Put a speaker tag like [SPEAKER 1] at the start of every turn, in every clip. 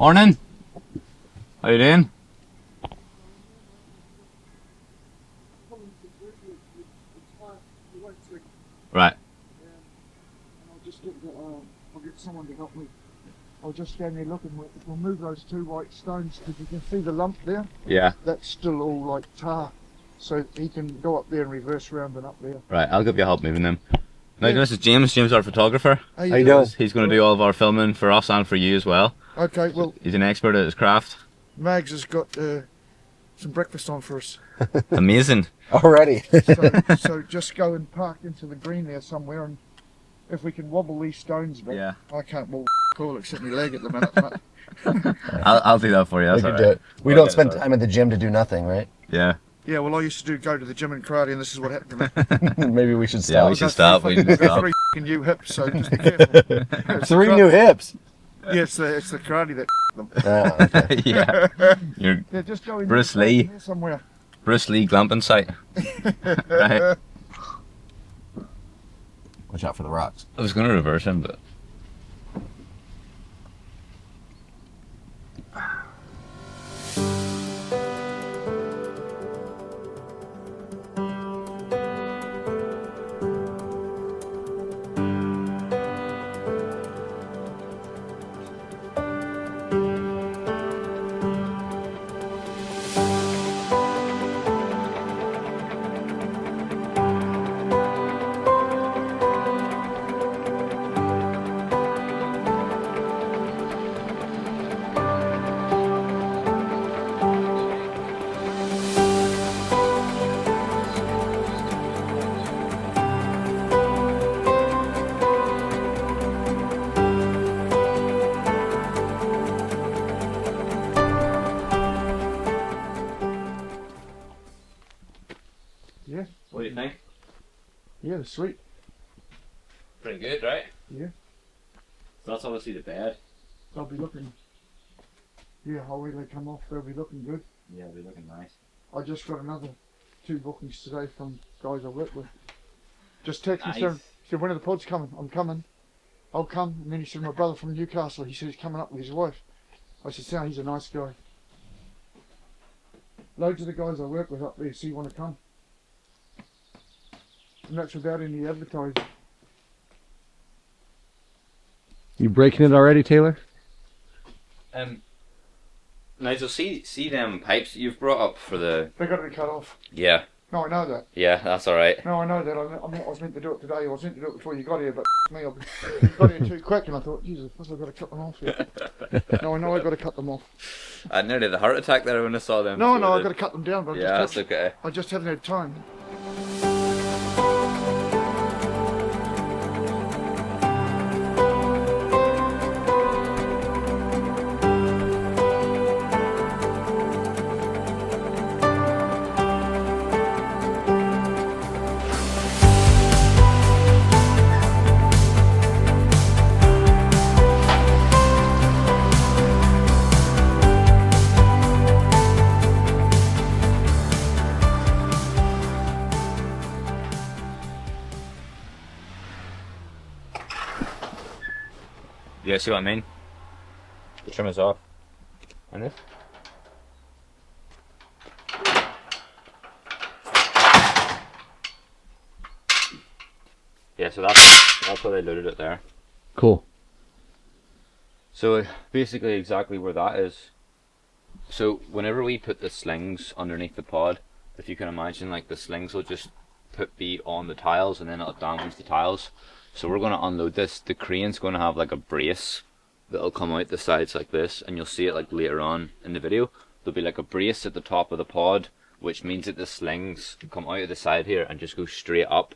[SPEAKER 1] Morning. How you doing? Right.
[SPEAKER 2] I'll get someone to help me. I'll just stand there looking. We'll move those two white stones because you can see the lump there.
[SPEAKER 1] Yeah.
[SPEAKER 2] That's still all like tar. So he can go up there and reverse round and up there.
[SPEAKER 1] Right, I'll give you help moving them. Now, this is James. James, our photographer.
[SPEAKER 2] How you doing?
[SPEAKER 1] He's going to do all of our filming for us and for you as well.
[SPEAKER 2] Okay, well,
[SPEAKER 1] He's an expert at his craft.
[SPEAKER 2] Mags has got some breakfast on for us.
[SPEAKER 1] Amazing.
[SPEAKER 3] Already.
[SPEAKER 2] So just go and park into the green there somewhere, and if we can wobble these stones back.
[SPEAKER 1] Yeah.
[SPEAKER 2] I can't wobble all except my leg at the minute. But
[SPEAKER 1] I'll do that for you. That's
[SPEAKER 3] We
[SPEAKER 1] all
[SPEAKER 3] can
[SPEAKER 1] right.
[SPEAKER 3] do it. We don't spend time at the gym to do nothing, right?
[SPEAKER 1] Yeah.
[SPEAKER 2] yeah, well, I used to go to the gym in karate, and this is what happened to me.
[SPEAKER 3] Maybe we should
[SPEAKER 1] Yeah,
[SPEAKER 3] stop.
[SPEAKER 1] we should stop. We should stop.
[SPEAKER 2] Three new hips, so just be careful.
[SPEAKER 3] Three new hips.
[SPEAKER 2] Yeah, it's the karate that them.
[SPEAKER 3] Ah, okay.
[SPEAKER 1] Yeah. You're
[SPEAKER 2] Yeah, just go in
[SPEAKER 1] Bruce
[SPEAKER 2] there,
[SPEAKER 1] Lee.
[SPEAKER 2] somewhere.
[SPEAKER 1] Bruce Lee glamping site. Right.
[SPEAKER 3] Watch out for the rocks.
[SPEAKER 1] I was going to reverse him, but...
[SPEAKER 2] Yeah,
[SPEAKER 1] What do you think?
[SPEAKER 2] yeah, they're sweet.
[SPEAKER 1] Pretty good, right?
[SPEAKER 2] Yeah.
[SPEAKER 1] So that's obviously the bed.
[SPEAKER 2] They'll be looking. Yeah, how will they come off? They'll be looking good.
[SPEAKER 1] Yeah, they're looking nice.
[SPEAKER 2] I just got another 2 bookings today from guys I work with. Just text me
[SPEAKER 1] Nice.
[SPEAKER 2] saying, he said, when are the pods coming? I'm coming. I'll come. And then he said, my brother from Newcastle, he said he's coming up with his wife. I said, Sam, he's a nice guy. Loads of the guys I work with up there, so you want to come. And that's without any advertising.
[SPEAKER 4] You breaking it already, Taylor?
[SPEAKER 1] Nigel, see them pipes that you've brought up for the...
[SPEAKER 2] They got to be cut off.
[SPEAKER 1] Yeah.
[SPEAKER 2] No, I know that.
[SPEAKER 1] Yeah, that's alright.
[SPEAKER 2] No, I know that. I was meant to do it today. I was meant to do it before you got here, but me, I got here too quick, and I thought, Jesus, I've got to cut them off here. No, I know I've got to cut them off.
[SPEAKER 1] I nearly had a heart attack there when I saw them.
[SPEAKER 2] No,
[SPEAKER 1] so
[SPEAKER 2] no,
[SPEAKER 1] I
[SPEAKER 2] I've got to
[SPEAKER 1] did.
[SPEAKER 2] cut them down, but
[SPEAKER 1] Yeah, that's okay.
[SPEAKER 2] I just haven't had time.
[SPEAKER 1] Yeah, see what I mean? The trim is off. And this? Yeah, so that's why they loaded it there.
[SPEAKER 4] Cool.
[SPEAKER 1] So basically exactly where that is. So whenever we put the slings underneath the pod, if you can imagine, like the slings will just be on the tiles and then it'll damage the tiles. So we're going to unload this. The crane's going to have like a brace that'll come out the sides like this, and you'll see it like later on in the video. There'll be like a brace at the top of the pod, which means that the slings come out of the side here and just go straight up,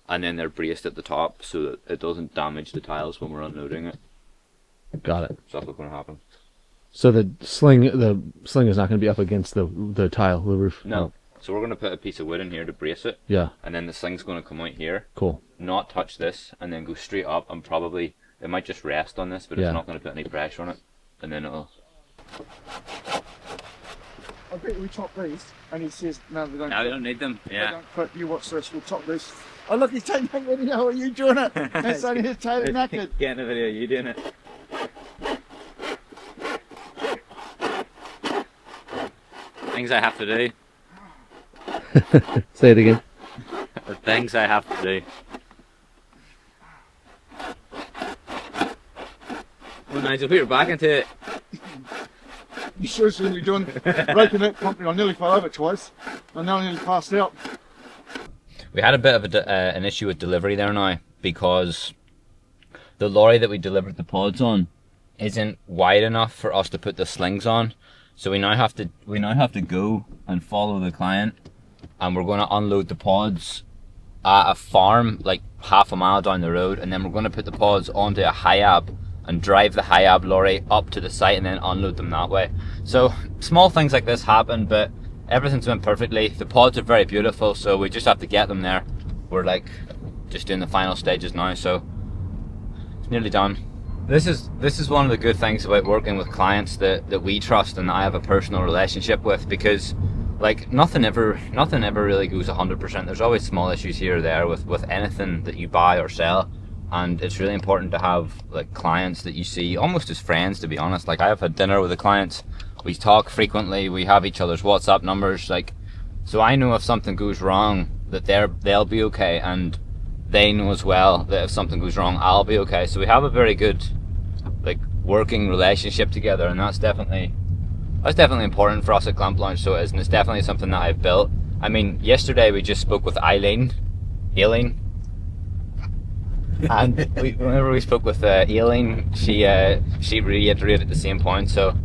[SPEAKER 1] and then they're braced at the top so that it doesn't damage the tiles when we're unloading it.
[SPEAKER 4] Got it.
[SPEAKER 1] So that's what's going to happen.
[SPEAKER 4] So the sling is not going to be up against the tile, the roof.
[SPEAKER 1] No. So we're going to put a piece of wood in here to brace it.
[SPEAKER 4] Yeah.
[SPEAKER 1] And then the sling's going to come out here.
[SPEAKER 4] Cool.
[SPEAKER 1] Not touch this, and then go straight up, and probably it might just rest on this, but
[SPEAKER 4] Yeah.
[SPEAKER 1] it's not going to put any pressure on it. And then it'll...
[SPEAKER 2] I bet we top these, and he says, no, they don't.
[SPEAKER 1] Now we don't need them.
[SPEAKER 2] They
[SPEAKER 1] Yeah.
[SPEAKER 2] don't fit. You watch this, we'll top this. Oh, look, he's taking that video. How are you doing it? That's only his tail naked.
[SPEAKER 1] Getting a video, you doing it. things I have to do.
[SPEAKER 4] Say it again.
[SPEAKER 1] The things I have to do. Well, Nigel, put your back into it.
[SPEAKER 2] You sure it's going to be done breaking that company. I nearly fell over twice. I now nearly passed out.
[SPEAKER 1] We had a bit of an issue with delivery there now, because the lorry that we delivered the pods on isn't wide enough for us to put the slings on. So we now have to go and follow the client, and we're going to unload the pods at a farm like half a mile down the road, and then we're going to put the pods onto a high-ab and drive the high-ab lorry up to the site and then unload them that way. So small things like this happen, but everything's went perfectly. The pods are very beautiful, so we just have to get them there. We're like just doing the final stages now, so it's nearly done. This is one of the good things about working with clients that we trust and I have a personal relationship with, because like nothing ever really goes 100%. There's always small issues here or there with anything that you buy or sell, and it's really important to have like clients that you see almost as friends, to be honest. Like I've had dinner with the clients, we talk frequently, we have each other's WhatsApp numbers, like, so I know if something goes wrong that they'll be okay, and they know as well that if something goes wrong I'll be okay. So we have a very good like working relationship together, and that's definitely important for us at GlampLaunch. So it is, and it's definitely something that I've built. I mean, yesterday we just spoke with Aileen, and whenever we spoke with Aileen, she reiterated the same point. So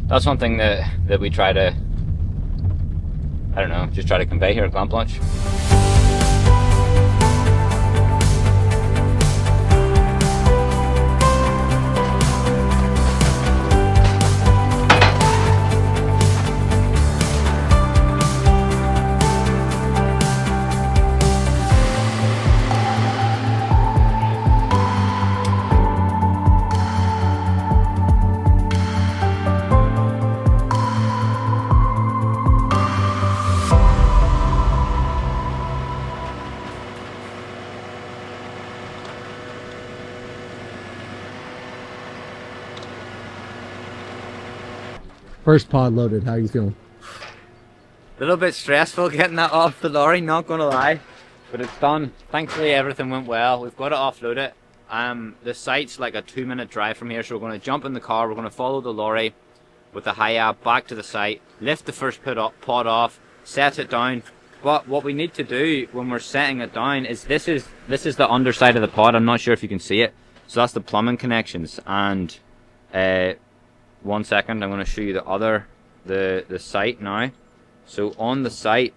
[SPEAKER 1] that's one thing that we try to, I don't know, just try to convey here at GlampLaunch.
[SPEAKER 4] First pod loaded. How are you feeling?
[SPEAKER 1] A little bit stressful getting that off the lorry, not gonna lie, but it's done. Thankfully everything went well. We've got to offload it. The site's like a 2-minute drive from here, so we're going to jump in the car, we're going to follow the lorry with the high-ab back to the site, lift the first pod off, set it down. But what we need to do when we're setting it down is this is the underside of the pod. I'm not sure if you can see it. So that's the plumbing connections, and 1 second, I'm going to show you the site now. So on the site,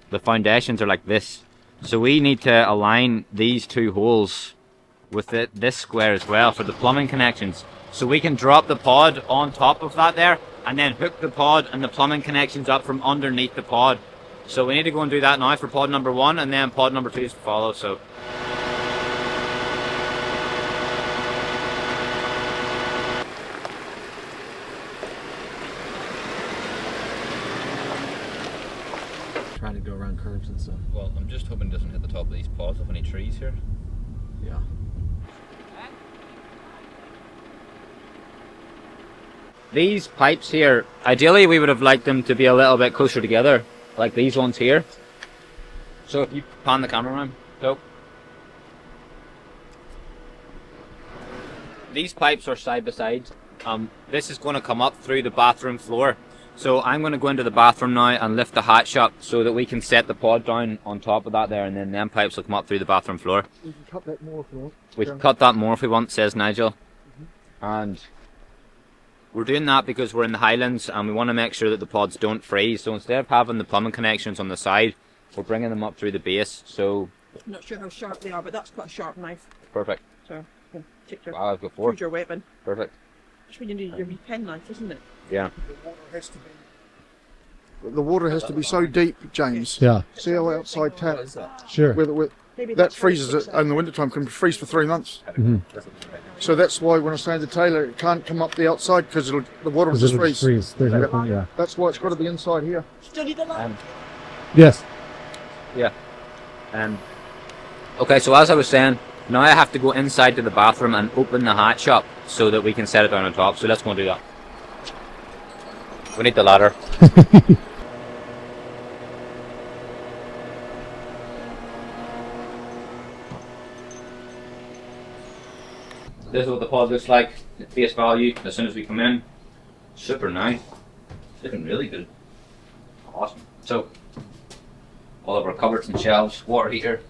[SPEAKER 1] the foundations are like this. So we need to align these two holes with this square as well for the plumbing connections. So we can drop the pod on top of that there, and then hook the pod and the plumbing connections up from underneath the pod. So we need to go and do that now for pod number 1, and then pod number 2 is to follow. So
[SPEAKER 4] Trying to go around curves and stuff.
[SPEAKER 1] well, I'm just hoping it doesn't hit the top of these pods of any trees here.
[SPEAKER 4] Yeah.
[SPEAKER 1] These pipes here, ideally we would have liked them to be a little bit closer together, like these ones here. So if you pan the camera around, so these pipes are side by side. This is going to come up through the bathroom floor. So I'm going to go into the bathroom now and lift the hatch up so that we can set the pod down on top of that there, and then them pipes will come up through the bathroom floor.
[SPEAKER 2] You can cut that more if you want.
[SPEAKER 1] We can cut that more if we want, says Nigel. And we're doing that because we're in the Highlands and we want to make sure that the pods don't freeze. So instead of having the plumbing connections on the side, we're bringing them up through the base. So
[SPEAKER 5] I'm not sure how sharp they are, but that's quite a sharp knife.
[SPEAKER 1] perfect.
[SPEAKER 5] So you can take your,
[SPEAKER 1] Wow, I've got 4.
[SPEAKER 5] choose your weapon.
[SPEAKER 1] Perfect.
[SPEAKER 5] That's when you need your wee pen knife, isn't it?
[SPEAKER 1] Yeah.
[SPEAKER 2] The water has to be so deep, James.
[SPEAKER 4] Yeah.
[SPEAKER 2] See our outside tap,
[SPEAKER 4] Sure.
[SPEAKER 5] Maybe
[SPEAKER 2] that
[SPEAKER 5] that's
[SPEAKER 2] freezes it in the wintertime, can freeze for 3 months.
[SPEAKER 4] Mm-hmm.
[SPEAKER 2] So that's why when I say to Taylor, it can't come up the outside because the water will just freeze.
[SPEAKER 4] There's no point, yeah.
[SPEAKER 2] That's why it's got to be inside here.
[SPEAKER 5] Still need a light.
[SPEAKER 4] Yes.
[SPEAKER 1] Yeah. Okay, so as I was saying, now I have to go inside to the bathroom and open the hatch up so that we can set it down on top. So let's go and do that. We need the ladder. This is what the pod looks like at face value as soon as we come in. Super nice. It's looking really good. Awesome. So, all of our cupboards and shelves, water heater,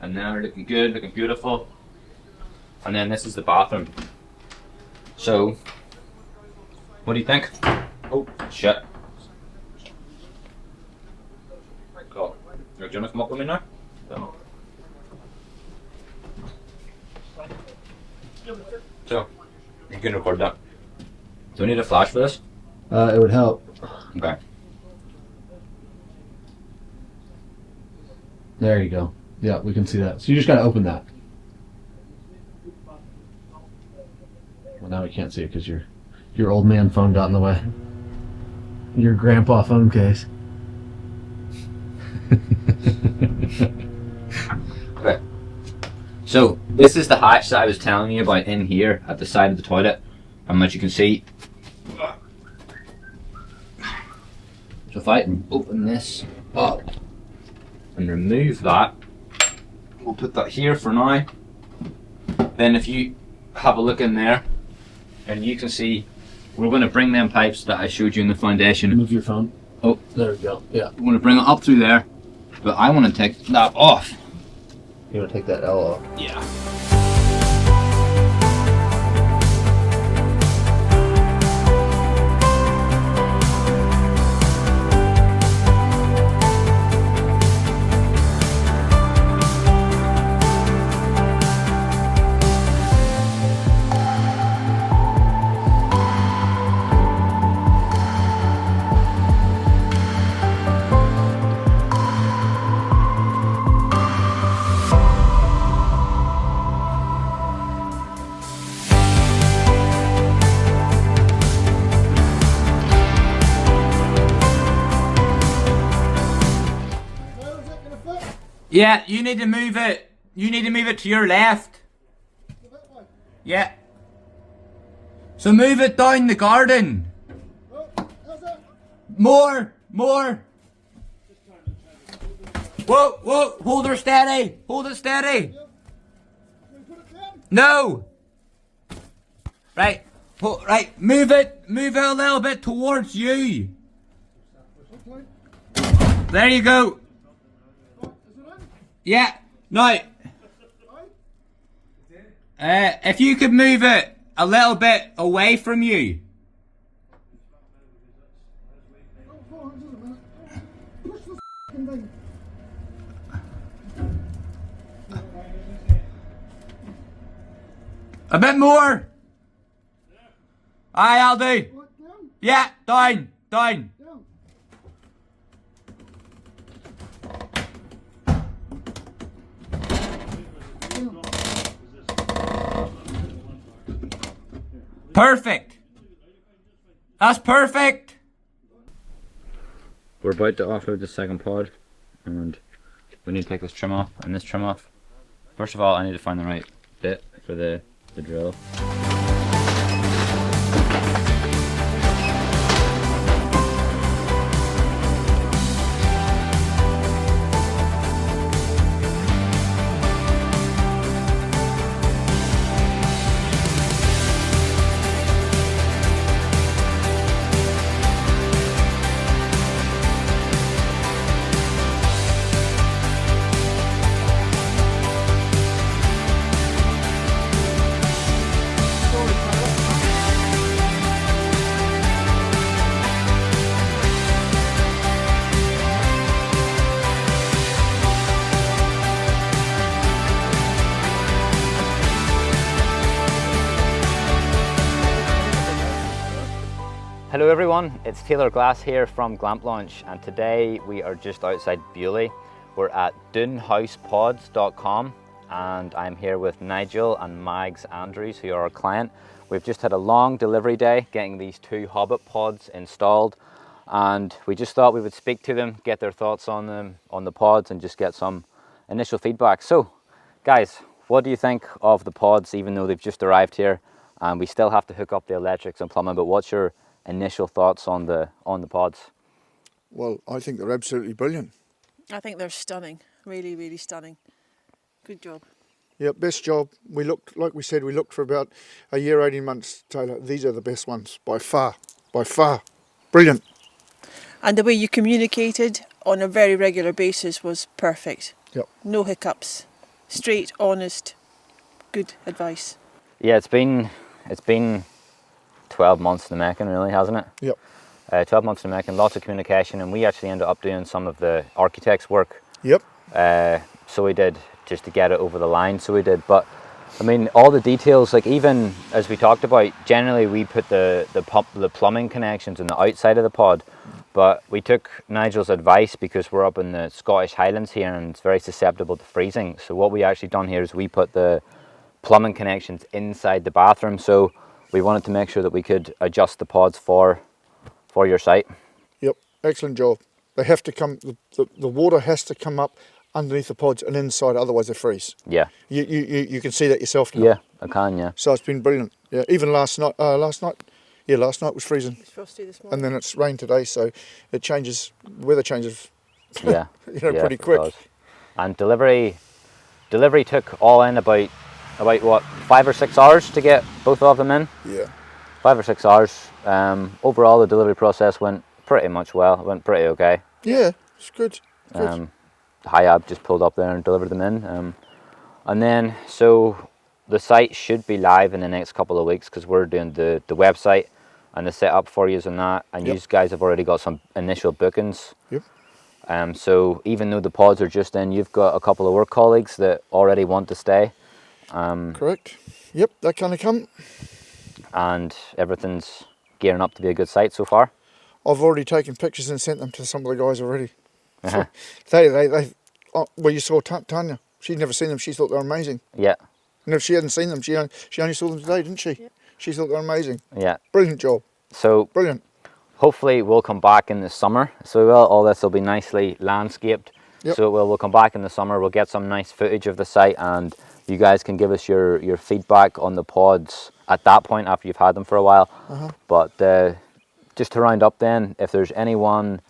[SPEAKER 1] and now they're looking good, looking beautiful. And then this is the bathroom. So, what do you think? Oh, shit. Cool. Do you want to come up with me now? No. So, you can record that. Do we need a flash for this?
[SPEAKER 4] It would help.
[SPEAKER 1] Okay.
[SPEAKER 4] There you go. Yeah, we can see that. So you just gotta open that. Well, now we can't see it because your old man phone got in the way. Your grandpa phone case.
[SPEAKER 1] Okay. So, this is the hatch that I was telling you about in here at the side of the toilet. And as you can see, so if I open this up and remove that, we'll put that here for now. Then if you have a look in there, and you can see, we're going to bring them pipes that I showed you in the foundation.
[SPEAKER 4] Move your phone.
[SPEAKER 1] Oh,
[SPEAKER 4] There we go. Yeah.
[SPEAKER 1] we're going to bring it up through there, but I want to take that off.
[SPEAKER 4] You want to take that L off?
[SPEAKER 1] Yeah. Yeah, you need to move it. You need to move it to your left. Yeah. So move it down the garden. More, more. Whoa, whoa, hold her steady. Hold it steady. No. Right, right, move it a little bit towards you. There you go. Yeah, no. If you could move it a little bit away from you. A bit more. Aye, I'll do. Yeah, down, down. Perfect. That's perfect. We're about to offload the second pod, and we need to take this trim off and this trim off. First of all, I need to find the right bit for the drill. Hello everyone, it's Taylor Glass here from GlampLaunch, and today we are just outside Bewley. We're at DouneHousePods.com, and I'm here with Nigel and Mags Andrews, who are our client. We've just had a long delivery day getting these 2 Hobbit Pods installed, and we just thought we would speak to them, get their thoughts on them, on the pods, and just get some initial feedback. So guys, what do you think of the pods, even though they've just arrived here and we still have to hook up the electrics and plumbing? But what's your initial thoughts on the pods.
[SPEAKER 2] Well, I think they're absolutely brilliant.
[SPEAKER 5] I think they're stunning. Really, really stunning. Good job.
[SPEAKER 2] Yeah, best job. We looked, like we said, we looked for about a year, 18 months, Taylor. These are the best ones, by far. By far. Brilliant.
[SPEAKER 5] And the way you communicated on a very regular basis was perfect.
[SPEAKER 2] Yep.
[SPEAKER 5] No hiccups. Straight, honest, good advice.
[SPEAKER 1] Yeah, it's been 12 months in the making, really, hasn't it?
[SPEAKER 2] Yep.
[SPEAKER 1] 12 months in the making, lots of communication, and we actually ended up doing some of the architect's work.
[SPEAKER 2] Yep.
[SPEAKER 1] So we did, just to get it over the line, so we did. But I mean, all the details, like even as we talked about, generally we put the plumbing connections on the outside of the pod, but we took Nigel's advice because we're up in the Scottish Highlands here and it's very susceptible to freezing. So what we actually done here is we put the plumbing connections inside the bathroom. So we wanted to make sure that we could adjust the pods for your site.
[SPEAKER 2] Yep. Excellent job. They have to come, the water has to come up underneath the pods and inside, otherwise they freeze.
[SPEAKER 1] Yeah.
[SPEAKER 2] You can see that yourself now.
[SPEAKER 1] Yeah, I can, yeah.
[SPEAKER 2] So it's been brilliant. Yeah, even last night was freezing.
[SPEAKER 5] It's frosty this morning.
[SPEAKER 2] And then it's rained today, so it changes, weather changes,
[SPEAKER 1] Yeah.
[SPEAKER 2] pretty
[SPEAKER 1] it
[SPEAKER 2] quick.
[SPEAKER 1] does. And delivery took all in about what, 5 or 6 hours to get both of them in?
[SPEAKER 2] Yeah.
[SPEAKER 1] 5 or 6 hours. Overall, the delivery process went pretty much well. It went pretty okay.
[SPEAKER 2] Yeah, it's good. Good.
[SPEAKER 1] Hiab just pulled up there and delivered them in. And then, so the site should be live in the next couple of weeks because we're doing the website and the setup for you and that. And
[SPEAKER 2] Yep.
[SPEAKER 1] you guys have already got some initial bookings.
[SPEAKER 2] Yep.
[SPEAKER 1] So even though the pods are just in, you've got a couple of work colleagues that already want to stay.
[SPEAKER 2] Correct. Yep, that kind of come.
[SPEAKER 1] And everything's gearing up to be a good site so far.
[SPEAKER 2] I've already taken pictures and sent them to some of the guys already.
[SPEAKER 1] Uh-huh.
[SPEAKER 2] Well, you saw Tanya. She'd never seen them. She thought they were amazing.
[SPEAKER 1] Yeah,
[SPEAKER 2] And if she hadn't seen them, she only saw them today, didn't she?
[SPEAKER 5] Yep.
[SPEAKER 2] She thought they were amazing.
[SPEAKER 1] yeah.
[SPEAKER 2] Brilliant job.
[SPEAKER 1] So
[SPEAKER 2] Brilliant.
[SPEAKER 1] hopefully we'll come back in the summer. So we will, all this will be nicely landscaped.
[SPEAKER 2] Yep.
[SPEAKER 1] So we'll come back in the summer. We'll get some nice footage of the site, and you guys can give us your feedback on the pods at that point after you've had them for a while. But just to round up then, if there's anyone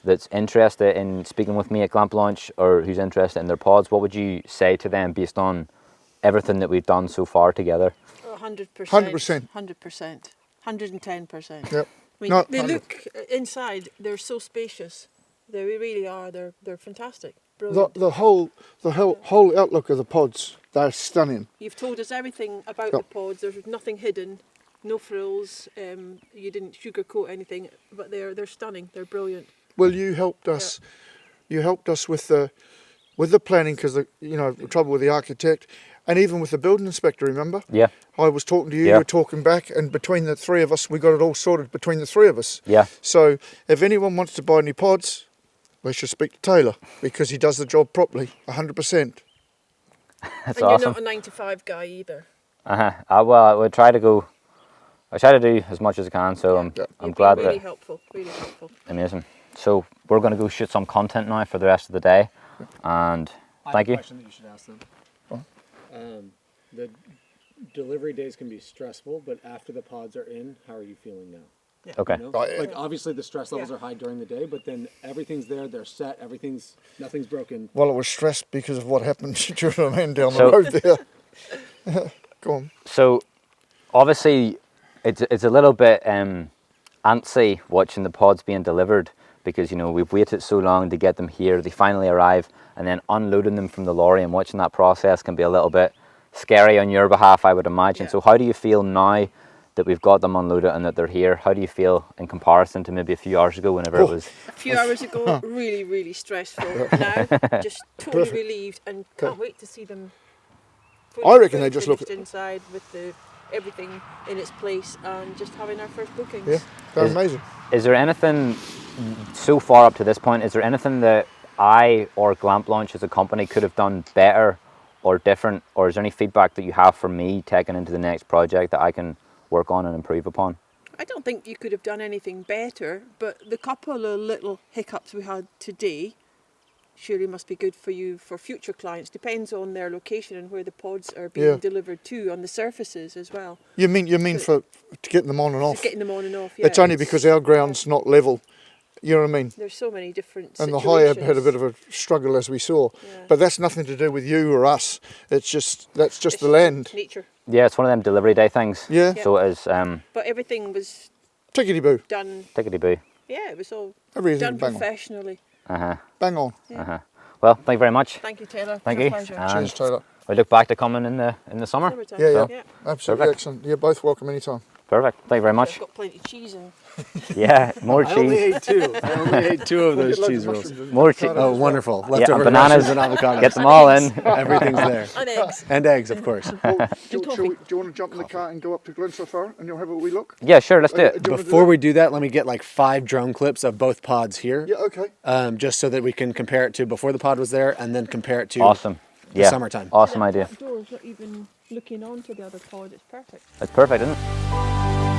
[SPEAKER 1] that's interested in speaking with me at GlampLaunch or who's interested in their pods, what would you say to them based on everything that we've done so far together?
[SPEAKER 5] 100%.
[SPEAKER 2] 100%.
[SPEAKER 5] 100%. 110%.
[SPEAKER 2] Yep.
[SPEAKER 5] I mean,
[SPEAKER 2] No,
[SPEAKER 5] they
[SPEAKER 2] 100.
[SPEAKER 5] look inside, they're so spacious. They really are. They're fantastic. Brilliant.
[SPEAKER 2] The whole outlook of the pods, they're stunning.
[SPEAKER 5] You've told us everything about
[SPEAKER 2] Yep.
[SPEAKER 5] the pods. There's nothing hidden, no frills. You didn't sugarcoat anything, but they're stunning. They're brilliant.
[SPEAKER 2] Well, you helped us. You helped us with the planning because the trouble with the architect, and even with the building inspector. Remember?
[SPEAKER 1] Yeah,
[SPEAKER 2] I was talking to you.
[SPEAKER 1] Yeah.
[SPEAKER 2] You were talking back, and between the three of us, we got it all sorted between the three of us.
[SPEAKER 1] yeah.
[SPEAKER 2] So if anyone wants to buy any pods, they should speak to Taylor because he does the job properly, 100%.
[SPEAKER 1] That's
[SPEAKER 5] And
[SPEAKER 1] awesome.
[SPEAKER 5] you're not a 9 to 5 guy either.
[SPEAKER 1] Well, I would try to do as much as I can. So I'm
[SPEAKER 5] You've
[SPEAKER 1] glad
[SPEAKER 5] been really
[SPEAKER 1] that
[SPEAKER 5] helpful. Really helpful.
[SPEAKER 1] amazing. So we're going to go shoot some content now for the rest of the day, and thank you.
[SPEAKER 4] I have a question that you should ask them. The delivery days can be stressful, but after the pods are in, how are you feeling now?
[SPEAKER 1] Okay.
[SPEAKER 4] You know?
[SPEAKER 2] Right.
[SPEAKER 4] Like obviously the stress levels
[SPEAKER 5] Yeah.
[SPEAKER 4] are high during the day, but then everything's there, they're set, nothing's broken.
[SPEAKER 2] Well, I was stressed because of what happened. Do you know what I mean? Down the
[SPEAKER 1] So-
[SPEAKER 2] road there. Go on.
[SPEAKER 1] So obviously it's a little bit antsy watching the pods being delivered because we've waited so long to get them here. They finally arrive, and then unloading them from the lorry and watching that process can be a little bit scary on your behalf, I would imagine.
[SPEAKER 5] Yeah.
[SPEAKER 1] So how do you feel now that we've got them unloaded and that they're here? How do you feel in comparison to maybe a few hours ago whenever it was?
[SPEAKER 5] A few hours ago, really, really stressful. Now, just totally
[SPEAKER 2] Perfect.
[SPEAKER 5] relieved and can't wait to see them.
[SPEAKER 2] I reckon they just look-
[SPEAKER 5] finished inside with everything in its place and just having our first bookings.
[SPEAKER 2] Yeah, they're
[SPEAKER 1] Is-
[SPEAKER 2] amazing.
[SPEAKER 1] Is there anything so far up to this point? Is there anything that I or GlampLaunch as a company could have done better or different, or is there any feedback that you have for me taking into the next project that I can work on and improve upon?
[SPEAKER 5] I don't think you could have done anything better, but the couple of little hiccups we had today surely must be good for you for future clients. Depends on their location and where the pods are being delivered to on the surfaces as well.
[SPEAKER 2] You mean for getting them on and off?
[SPEAKER 5] Getting them on and off, yeah.
[SPEAKER 2] It's only because our ground's not level. You know what I mean?
[SPEAKER 5] There's so many different
[SPEAKER 2] And the
[SPEAKER 5] situations.
[SPEAKER 2] high ebb had a bit of a struggle, as we saw.
[SPEAKER 5] Yeah.
[SPEAKER 2] But that's nothing to do with you or us. That's just the land.
[SPEAKER 5] Nature.
[SPEAKER 1] Yeah, it's one of them delivery day things.
[SPEAKER 2] Yeah.
[SPEAKER 5] Yeah.
[SPEAKER 1] So it is
[SPEAKER 5] But everything was
[SPEAKER 2] Tickety boo.
[SPEAKER 5] done,
[SPEAKER 1] tickety-boo.
[SPEAKER 5] yeah, it was all
[SPEAKER 2] Everything
[SPEAKER 5] done
[SPEAKER 2] bang on.
[SPEAKER 5] professionally.
[SPEAKER 2] Bang on.
[SPEAKER 1] Well, thank you very much.
[SPEAKER 5] Thank you, Taylor.
[SPEAKER 1] Thank
[SPEAKER 5] It's a
[SPEAKER 1] you.
[SPEAKER 5] pleasure.
[SPEAKER 1] And
[SPEAKER 2] Cheers, Taylor.
[SPEAKER 1] we look back to coming in the summer.
[SPEAKER 5] Summertime.
[SPEAKER 2] Yeah. Absolutely
[SPEAKER 1] Perfect.
[SPEAKER 2] excellent. You're both welcome anytime.
[SPEAKER 1] Perfect. Thank you very
[SPEAKER 5] I've
[SPEAKER 1] much.
[SPEAKER 5] got plenty of cheese and
[SPEAKER 1] Yeah, more
[SPEAKER 4] I only
[SPEAKER 1] cheese.
[SPEAKER 4] ate two. I only ate two of those cheese rolls.
[SPEAKER 1] More cheese.
[SPEAKER 4] Oh, wonderful.
[SPEAKER 1] Yeah,
[SPEAKER 4] Leftover
[SPEAKER 1] and bananas.
[SPEAKER 4] mushrooms and avocados.
[SPEAKER 1] Get them all in.
[SPEAKER 4] Everything's there.
[SPEAKER 5] and eggs.
[SPEAKER 4] And eggs, of course.
[SPEAKER 2] Oh, do
[SPEAKER 5] toffee.
[SPEAKER 2] you want to jump in the car and go up to Glenfar and you'll have a wee look?
[SPEAKER 1] Yeah, sure, let's do it.
[SPEAKER 2] Do you wanna do
[SPEAKER 4] Before
[SPEAKER 2] that?
[SPEAKER 4] we do that, let me get like 5 drone clips of both pods here.
[SPEAKER 2] Yeah, okay.
[SPEAKER 4] Just so that we can compare it to before the pod was there and then compare it to
[SPEAKER 1] Awesome.
[SPEAKER 4] the
[SPEAKER 1] Yeah.
[SPEAKER 4] summertime.
[SPEAKER 1] Awesome idea.
[SPEAKER 5] That door's not even looking onto the other pod. It's perfect.
[SPEAKER 1] It's perfect, isn't it?